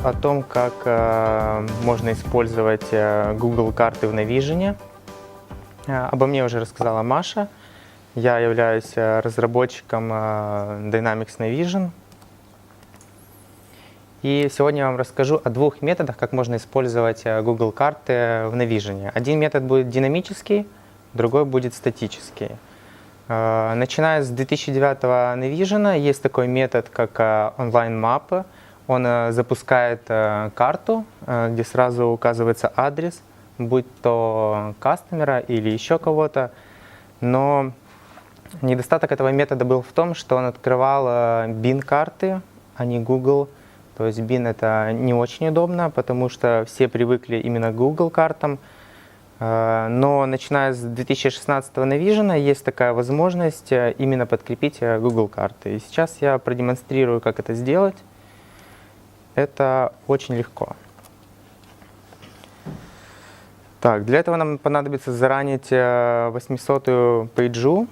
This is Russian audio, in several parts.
о том, как можно использовать Google карты в Navision. Обо мне уже рассказала Маша. Я являюсь разработчиком Dynamics Navision. И сегодня я вам расскажу о двух методах, как можно использовать Google карты в Navision. Один метод будет динамический, другой будет статический. Начиная с 2009 Navision есть такой метод, как онлайн-мапы. Он запускает карту, где сразу указывается адрес, будь то кастомера или еще кого-то. Но недостаток этого метода был в том, что он открывал Bing-карты, а не Google. То есть Bing это не очень удобно, потому что все привыкли именно к Google картам. Но начиная с 2016 Navision есть такая возможность именно подкрепить Google карты. И сейчас я продемонстрирую, как это сделать. Это очень легко. Так, для этого нам понадобится заранить 800-ю пейджу,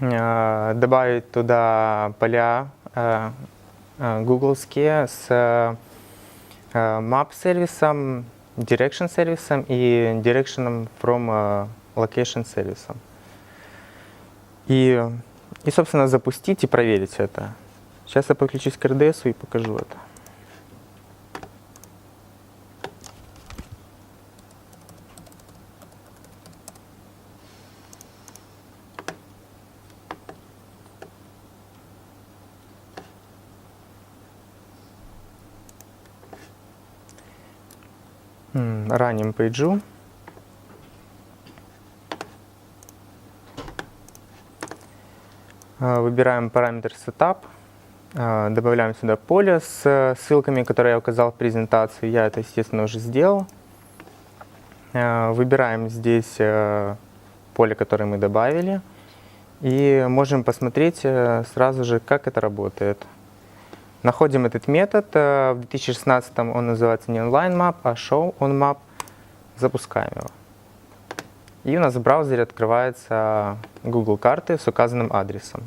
добавить туда поля гугловские с map-сервисом, direction сервисом и direction from location сервисом. И, собственно, запустить и проверить это. Сейчас я подключусь к RDS и покажу это. Раним пейджу. Выбираем параметр Setup, добавляем сюда поле с ссылками, которые я указал в презентации. Я это, естественно, уже сделал. Выбираем здесь поле, которое мы добавили, и можем посмотреть сразу же, как это работает. Находим этот метод. В 2016 он называется не onlinemap, а showOnMap. Запускаем его. И у нас в браузере открывается Google карты с указанным адресом.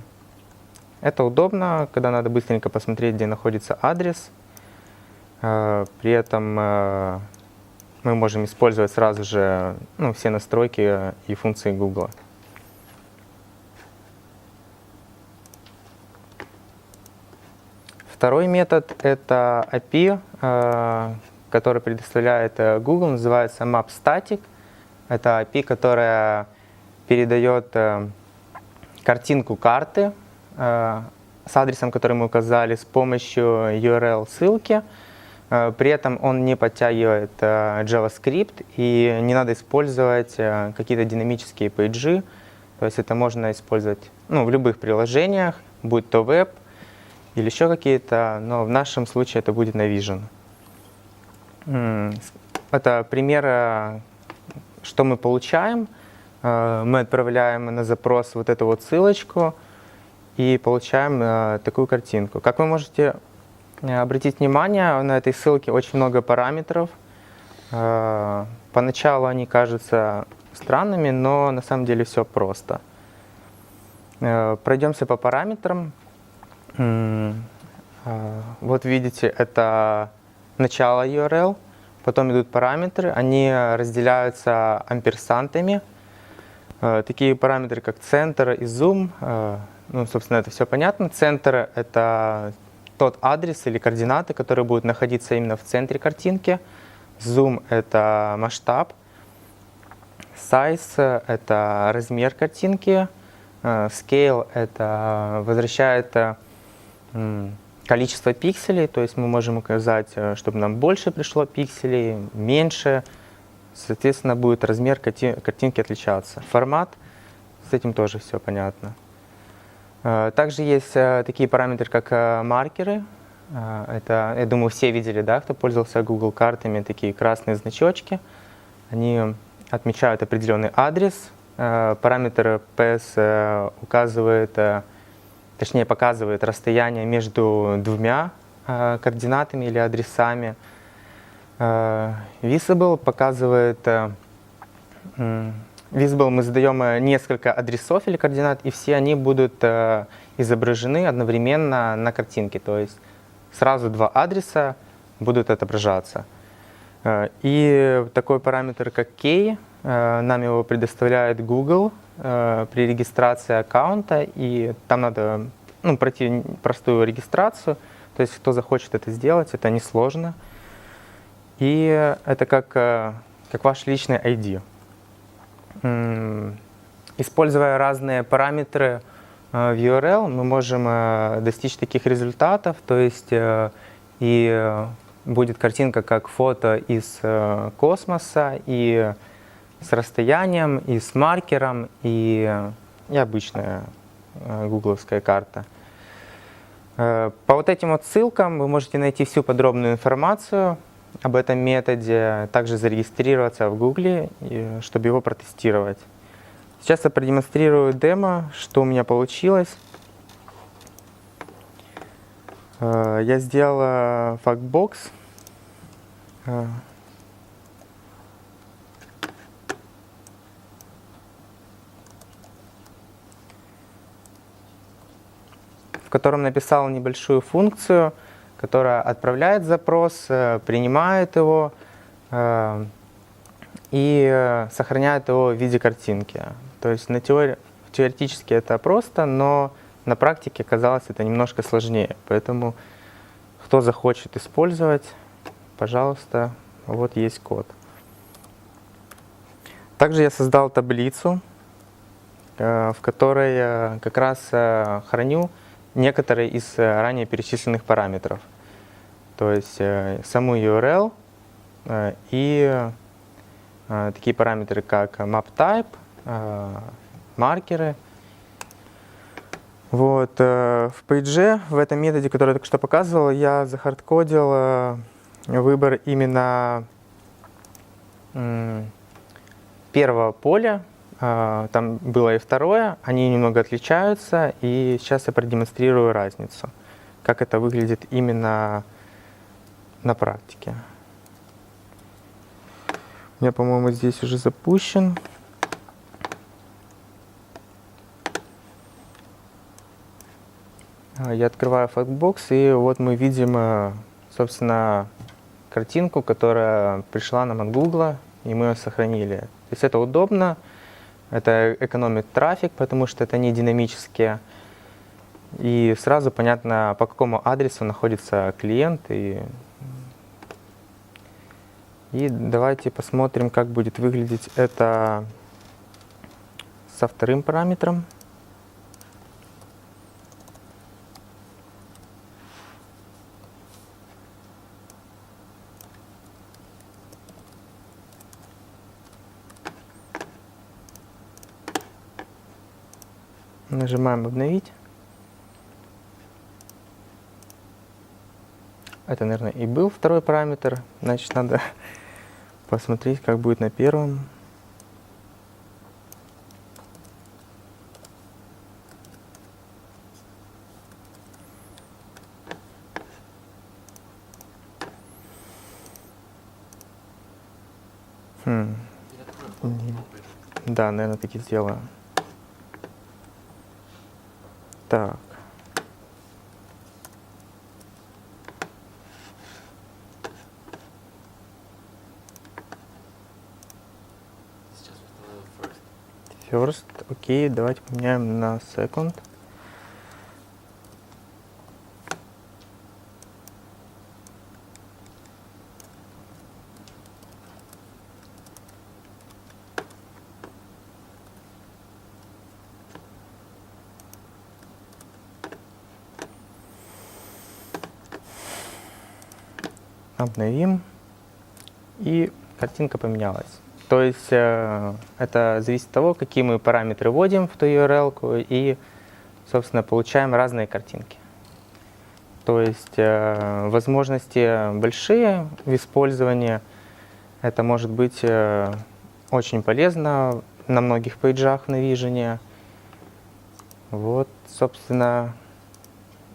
Это удобно, когда надо быстренько посмотреть, где находится адрес. При этом мы можем использовать сразу же все настройки и функции Google. Второй метод – это API, который предоставляет Google, называется MapStatic. Это API, которая передает картинку карты с адресом, который мы указали, с помощью URL-ссылки. При этом он не подтягивает JavaScript, и не надо использовать какие-то динамические пейджи. То есть это можно использовать в любых приложениях, будь то веб, или еще какие-то, но в нашем случае это будет Navision. Это пример, что мы получаем. Мы отправляем на запрос вот эту вот ссылочку и получаем такую картинку. Как вы можете обратить внимание, на этой ссылке очень много параметров. Поначалу они кажутся странными, но на самом деле все просто. Пройдемся по параметрам. Вот видите, это начало URL, потом идут параметры, они разделяются амперсантами. Такие параметры, как центр и зум, собственно, это все понятно. Центр — это тот адрес или координаты, которые будут находиться именно в центре картинки. Зум — это масштаб. Size — это размер картинки. Scale — это возвращает количество пикселей, то есть мы можем указать, чтобы нам больше пришло пикселей, меньше. Соответственно, будет размер картинки отличаться. Формат, с этим тоже все понятно. Также есть такие параметры, как маркеры. Это, я думаю, все видели, да, кто пользовался Google картами, такие красные значочки. Они отмечают определенный адрес. Параметр PS указывает, точнее показывает расстояние между двумя координатами или адресами. Visible показывает, Visible мы задаем несколько адресов или координат, и все они будут изображены одновременно на картинке. То есть сразу два адреса будут отображаться. И такой параметр, как key, нам его предоставляет Google при регистрации аккаунта, и там надо пройти простую регистрацию, то есть кто захочет это сделать, это несложно. И это как ваш личный ID. Используя разные параметры в URL, мы можем достичь таких результатов, то есть и будет картинка как фото из космоса, и с расстоянием, и с маркером, и обычная гугловская карта. По вот этим вот ссылкам вы можете найти всю подробную информацию об этом методе, также зарегистрироваться в Гугле, чтобы его протестировать. Сейчас я продемонстрирую демо, что у меня получилось. Я сделал фактбокс. В котором написал небольшую функцию, которая отправляет запрос, принимает его и сохраняет его в виде картинки. То есть теоретически это просто, но на практике оказалось это немножко сложнее. Поэтому кто захочет использовать, пожалуйста, вот есть код. Также я создал таблицу, в которой я как раз храню некоторые из ранее перечисленных параметров. То есть саму URL и такие параметры, как map-type, маркеры. Вот. В Page, в этом методе, который я только что показывал, я захардкодил выбор именно первого поля. Там было и второе, они немного отличаются, и сейчас я продемонстрирую разницу, как это выглядит именно на практике. У меня, по-моему, здесь уже запущен. Я открываю фактбокс, и вот мы видим, собственно, картинку, которая пришла нам от Google, и мы ее сохранили. То есть это удобно. Это экономит трафик, потому что это не динамические. И сразу понятно, по какому адресу находится клиент. И давайте посмотрим, как будет выглядеть это со вторым параметром. Нажимаем «Обновить». Это, наверное, и был второй параметр. Значит, надо посмотреть, как будет на первом. Да, наверное, таки сделаю. Так. First. Окей, давайте поменяем на second. Обновим, и картинка поменялась. То есть это зависит от того, какие мы параметры вводим в ту URL, и, собственно, получаем разные картинки. То есть возможности большие в использовании. Это может быть очень полезно на многих пейджах в Navision. Вот, собственно,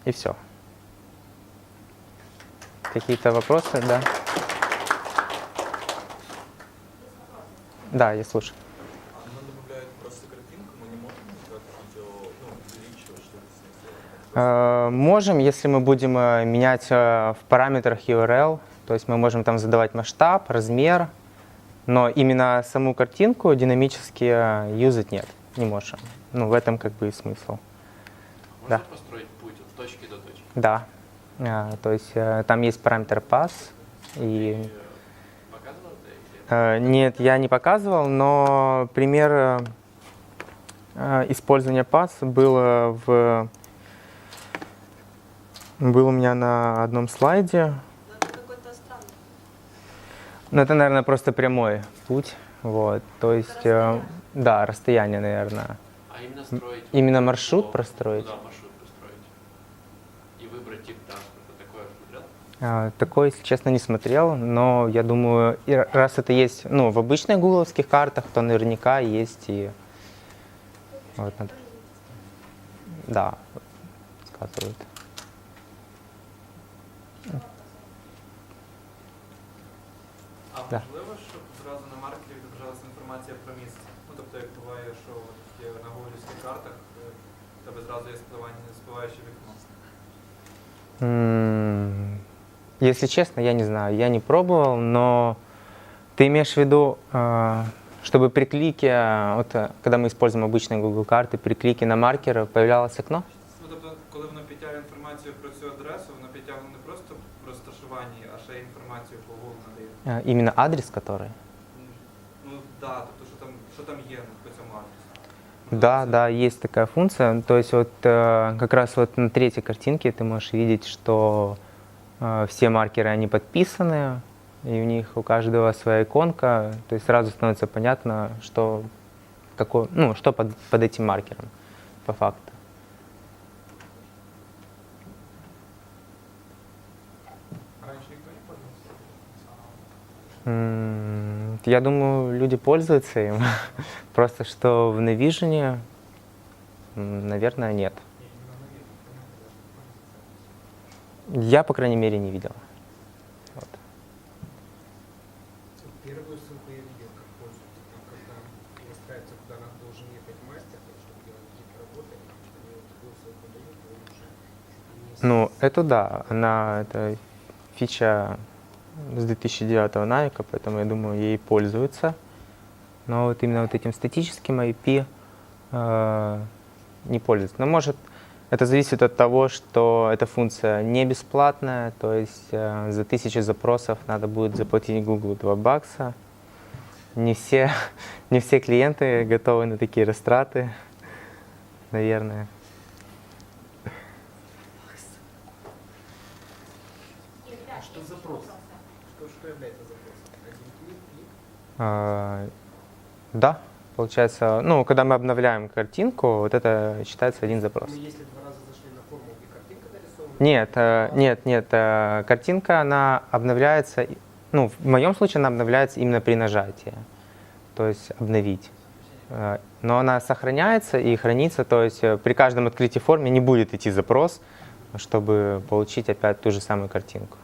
и все. Какие-то вопросы? Да. Да, я слушаю. Она добавляет просто картинку, мы не можем никак видео увеличивать, что-то с ней сделать? Можем, если мы будем менять в параметрах URL, То есть мы можем там задавать масштаб, размер, но именно саму картинку динамически юзать нет, не можем. Ну, в этом как бы и смысл. Можно Да. построить путь от точки до точки? Да. То есть там есть параметр pass. И Показывал это или нет, я не показывал, но пример использования pass был у меня на одном слайде. Но это какой-то странный. Ну, это, наверное, просто прямой путь. Вот. То есть, расстояние. да, расстояние, наверное. А именно строить? Именно маршрут по- простроить? Ну да, маршрут построить. И выбрать тип транспорта. Такое смотрел? Такое, если честно, не смотрел, но я думаю, и раз это есть, ну, в обычных гугловских картах, то наверняка есть и вот, да, сказывают. А Да. можливо, щоб зразу на маркері відображалася інформація про місце? Ну, тобто, як буває, що от є на гуглівських картах, в тебе зразу є спливаюче вікно. Если честно, я не знаю, я не пробовал, но ты имеешь в виду, чтобы при клике, вот когда мы используем обычные Google карты, при клике на маркер появлялось окно? Ну, тобто, коли воно підтягує інформацію про цю адресу, воно підтягує не просто про розташування, а ще й інформацію по Google надає. Именно адрес который? Ну, да, тобто, що там є по цьому адресу. Да, да, есть такая функция. То есть вот как раз вот на третьей картинке ты можешь видеть, что все маркеры, они подписаны, и у них у каждого своя иконка. То есть сразу становится понятно, что, что под этим маркером по факту. Раніше ніхто не пользувався? Я думаю, люди пользуются им. Просто что в Navision, наверное, нет. Я, по крайней мере, не видел. Вот. Первую ссылку я видел, как пользуются, там, когда выстраивается, куда надо должен ехать мастер, чтобы делать какие-то работы, они вот такую ссылку дают, и он уже чуть ли не Ну, это да, это фича с 2009 Навика, поэтому я думаю, ей пользуются. Но вот именно вот этим статическим IP не пользуются. Но может, это зависит от того, что эта функция не бесплатная, то есть за 1000 запросов надо будет заплатить Google $2. Не все клиенты готовы на такие растраты, наверное. А что запрос? Что является запросом? Один клик, клик? Да, получается, ну, когда мы обновляем картинку, вот это считается один запрос. Ну, если два раза зашли на форму, где картинка нарисована? Нет, картинка, она обновляется, ну, в моем случае она обновляется именно при нажатии, то есть обновить. Но она сохраняется и хранится, то есть при каждом открытии формы не будет идти запрос, чтобы получить опять ту же самую картинку.